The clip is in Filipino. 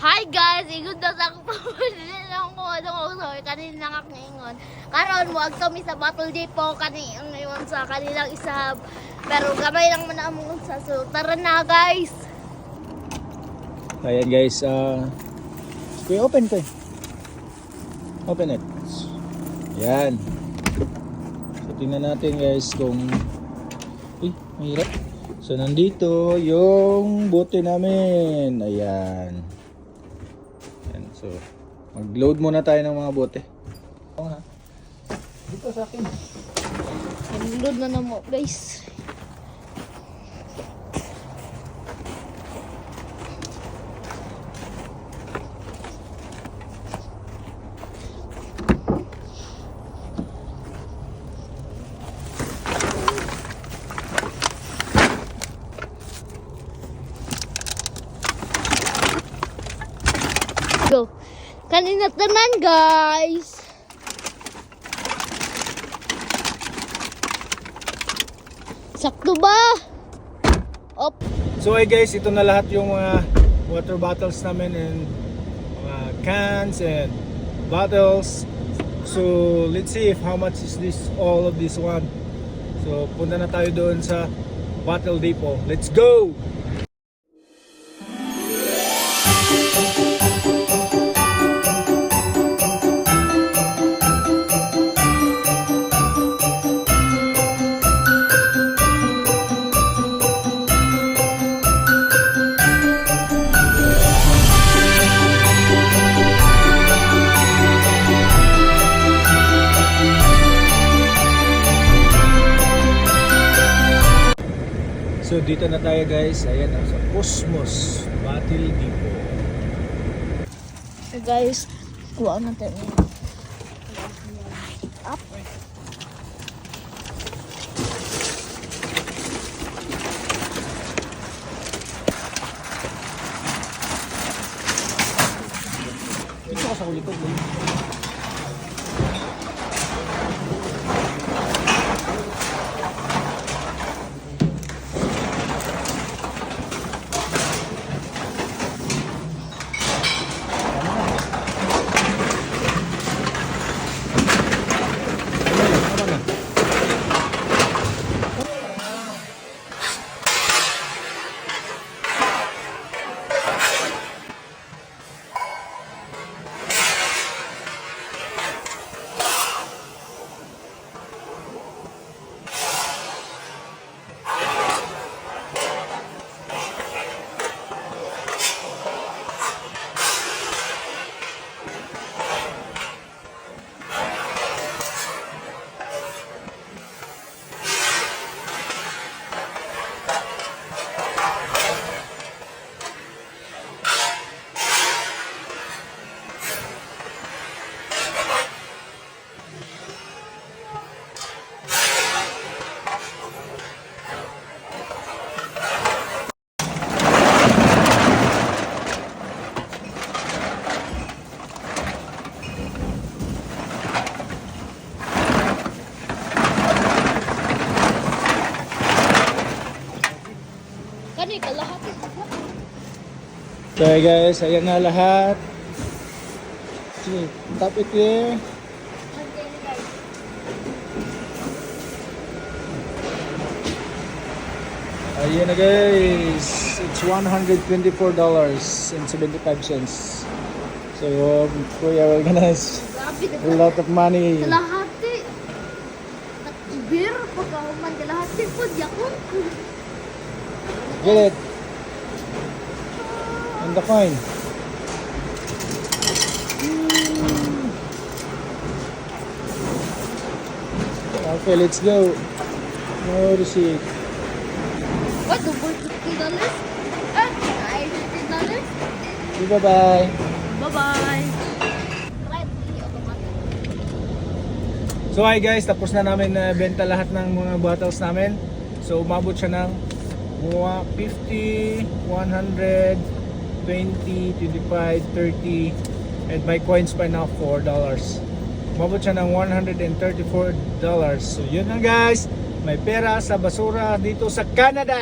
Hi guys! Igod na sa akong pamilya lang ko. Kanina lang ako ngayon. Karon mo, kami sa Battle Depot. Kanina ngayon sa kanilang isab. Pero gamay lang man ang mga so tara na guys! Ayan guys, kuya open ko eh. Open it. Yan. So tingnan natin guys kung mahirap. So nandito yung bote namin. Ayan. Ayan. So mag-load muna tayo ng mga bote. Dito sa akin. Nag-load na mo guys. Go. Kanina tanan guys. Sakto ba? Op. So hey guys, ito na lahat yung mga water bottles namin and cans and bottles. So let's see if how much is this all of this one. So punta na tayo doon sa Battle Depot. Let's go! So dito na tayo guys, ayan sa Cosmos Battle Depot. So guys, kuha natin. Up. Dito ka sa kulikod. Kani kalahati. So guys, ayan na lahat. Sige, tap it here. Ayan na guys, it's $124.75. So kuya, we're gonna a lot of money. Kalahati. At beer pagkauman kalahati po yakon. Get it. And the coin. Okay, let's go. No receipt. What, double $50? $50? Bye-bye. Bye-bye. So hi guys, tapos na namin na benta lahat ng mga bottles namin. So umabot siya ng 50, 100, 20, 25, 30, and my coins pa now $4. Umabot siya ng $134. So yun na guys, may pera sa basura dito sa Canada.